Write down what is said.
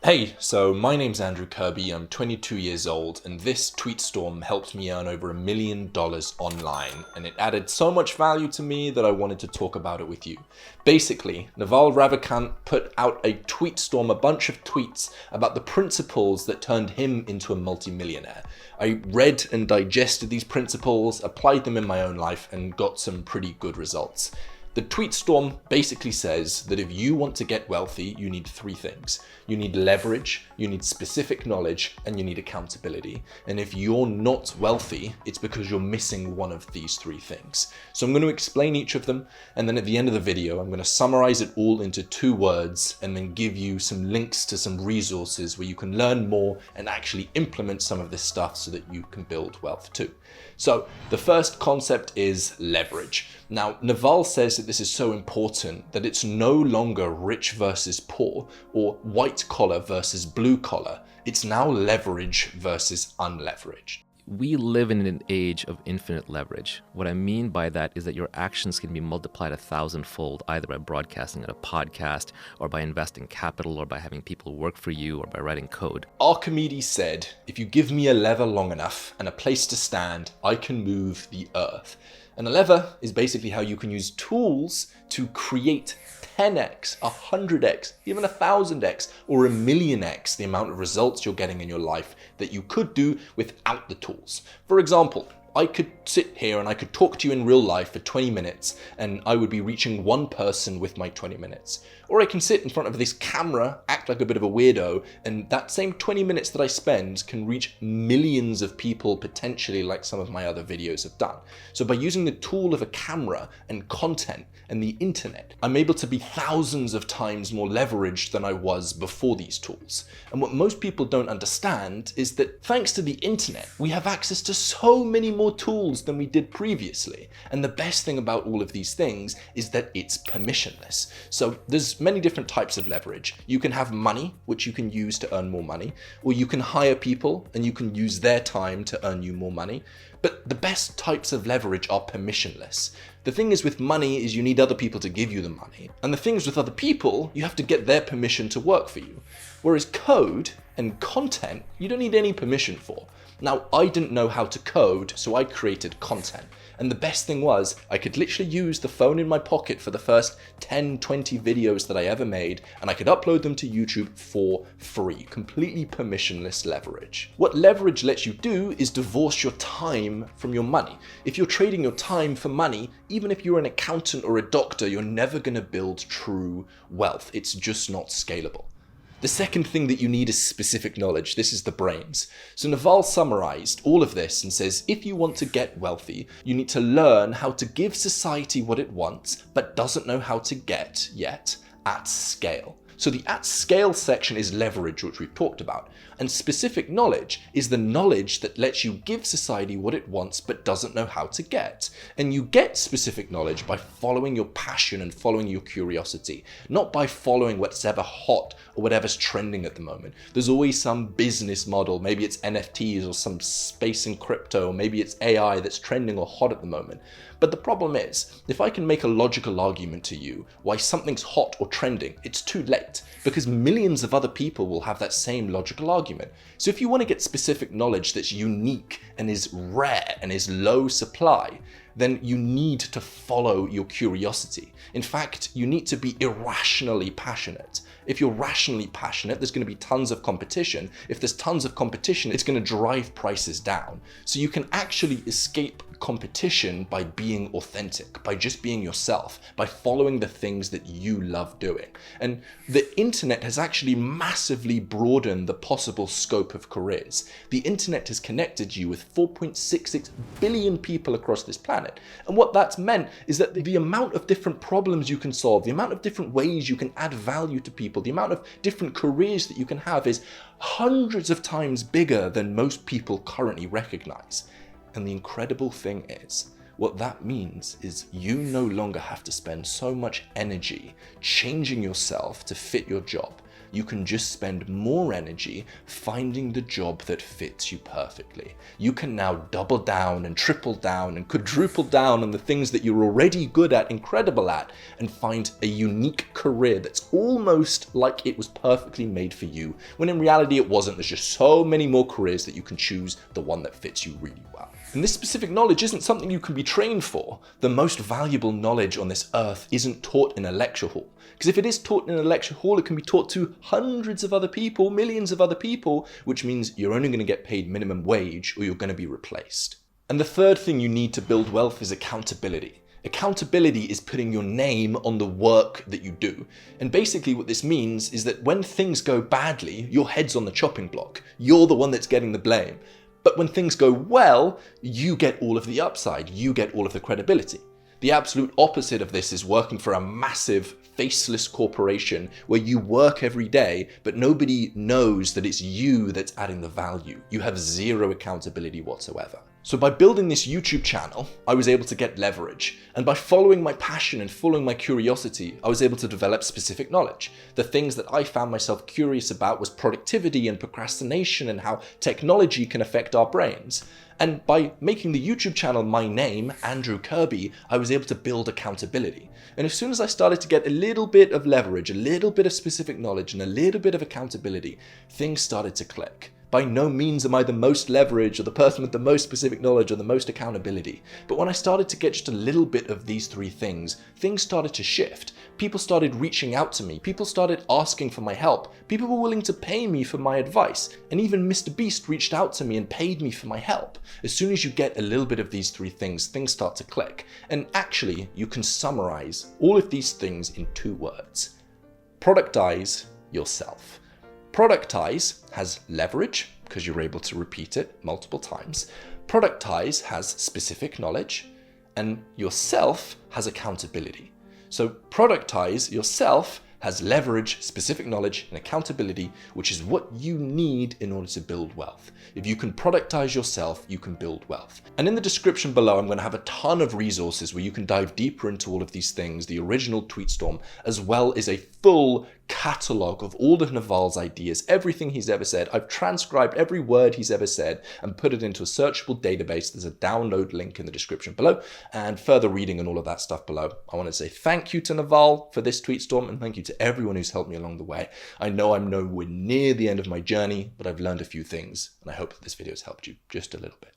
Hey, so my name's Andrew Kirby, I'm 22 years old, and this tweet storm helped me earn over $1 million online, and it added so much value to me that I wanted to talk about it with you. Basically, Naval Ravikant put out a tweet storm, a bunch of tweets about the principles that turned him into a multimillionaire. I read and digested these principles, applied them in my own life, and got some pretty good results. The tweet storm basically says that if you want to get wealthy, you need three things. You need leverage, you need specific knowledge, and you need accountability. And if you're not wealthy, it's because you're missing one of these three things. So I'm going to explain each of them, and then at the end of the video, I'm going to summarize it all into 2 words and then give you some links to some resources where you can learn more and actually implement some of this stuff so that you can build wealth too. So the first concept is leverage. Now, Naval says that this is so important that it's no longer rich versus poor or white collar versus blue collar. It's now leverage versus unleveraged. We live in an age of infinite leverage. What I mean by that is that your actions can be multiplied 1,000-fold, either by broadcasting at a podcast, or by investing capital, or by having people work for you, or by writing code. Archimedes said, if you give me a lever long enough and a place to stand, I can move the earth. And a lever is basically how you can use tools to create 10x, 100x, even 1,000x, or 1,000,000x the amount of results you're getting in your life that you could do without the tools. For example, I could sit here and I could talk to you in real life for 20 minutes and I would be reaching one person with my 20 minutes. Or I can sit in front of this camera, act like a bit of a weirdo, and that same 20 minutes that I spend can reach millions of people potentially, like some of my other videos have done. So by using the tool of a camera and content and the internet, I'm able to be thousands of times more leveraged than I was before these tools. And what most people don't understand is that thanks to the internet, we have access to so many more tools than we did previously. And the best thing about all of these things is that it's permissionless. So there's many different types of leverage. You can have money, which you can use to earn more money, or you can hire people and you can use their time to earn you more money. But the best types of leverage are permissionless. The thing is with money is you need other people to give you the money. And the thing is with other people, you have to get their permission to work for you. Whereas code and content, you don't need any permission for. Now, I didn't know how to code, so I created content. And the best thing was, I could literally use the phone in my pocket for the first 10, 20 videos that I ever made, and I could upload them to YouTube for free. Completely permissionless leverage. What leverage lets you do is divorce your time from your money. If you're trading your time for money, even if you're an accountant or a doctor, you're never going to build true wealth. It's just not scalable. The second thing that you need is specific knowledge. This is the brains. So Naval summarized all of this and says, if you want to get wealthy, you need to learn how to give society what it wants, but doesn't know how to get yet at scale. So the at scale section is leverage, which we've talked about. And specific knowledge is the knowledge that lets you give society what it wants but doesn't know how to get. And you get specific knowledge by following your passion and following your curiosity, not by following what's ever hot or whatever's trending at the moment. There's always some business model, maybe it's NFTs or some space and crypto, or maybe it's AI that's trending or hot at the moment. But the problem is, if I can make a logical argument to you why something's hot or trending, it's too late, because millions of other people will have that same logical argument. So if you want to get specific knowledge that's unique and is rare and is low supply, then you need to follow your curiosity. In fact, you need to be irrationally passionate. If you're rationally passionate, there's going to be tons of competition. If there's tons of competition, it's going to drive prices down. So you can actually escape competition by being authentic, by just being yourself, by following the things that you love doing. And the internet has actually massively broadened the possible scope of careers. The internet has connected you with 4.66 billion people across this planet. And what that's meant is that the amount of different problems you can solve, the amount of different ways you can add value to people, the amount of different careers that you can have is hundreds of times bigger than most people currently recognize. And the incredible thing is, what that means is you no longer have to spend so much energy changing yourself to fit your job. you can just spend more energy finding the job that fits you perfectly. You can now double down and triple down and quadruple down on the things that you're already good at, incredible at, and find a unique career that's almost like it was perfectly made for you, when in reality it wasn't. There's just so many more careers that you can choose the one that fits you really well. And this specific knowledge isn't something you can be trained for. The most valuable knowledge on this earth isn't taught in a lecture hall. Because if it is taught in a lecture hall, it can be taught to hundreds of other people, millions of other people, which means you're only going to get paid minimum wage or you're going to be replaced. And the third thing you need to build wealth is accountability. Accountability is putting your name on the work that you do. And basically what this means is that when things go badly, your head's on the chopping block. You're the one that's getting the blame. But when things go well, you get all of the upside. You get all of the credibility. The absolute opposite of this is working for a massive, faceless corporation where you work every day, but nobody knows that it's you that's adding the value. You have zero accountability whatsoever. So by building this YouTube channel, I was able to get leverage. And by following my passion and following my curiosity, I was able to develop specific knowledge. The things that I found myself curious about was productivity and procrastination and how technology can affect our brains. And by making the YouTube channel my name, Andrew Kirby, I was able to build accountability. And as soon as I started to get a little bit of leverage, a little bit of specific knowledge, and a little bit of accountability, things started to click. By no means am I the most leverage or the person with the most specific knowledge or the most accountability. But when I started to get just a little bit of these three things, things started to shift. People started reaching out to me. People started asking for my help. People were willing to pay me for my advice. And even MrBeast reached out to me and paid me for my help. As soon as you get a little bit of these three things, things start to click. And actually, you can summarize all of these things in 2 words. Productize yourself. Productize has leverage because you're able to repeat it multiple times. Productize has specific knowledge, and yourself has accountability. So productize yourself has leverage, specific knowledge, and accountability, which is what you need in order to build wealth. If you can productize yourself, you can build wealth. And in the description below, I'm going to have a ton of resources where you can dive deeper into all of these things, the original Tweetstorm, as well as a full catalog of all of Naval's ideas, everything he's ever said. I've transcribed every word he's ever said and put it into a searchable database. There's a download link in the description below and further reading and all of that stuff below. I want to say thank you to Naval for this Tweetstorm and thank you to everyone who's helped me along the way. I know I'm nowhere near the end of my journey, but I've learned a few things and I hope that this video has helped you just a little bit.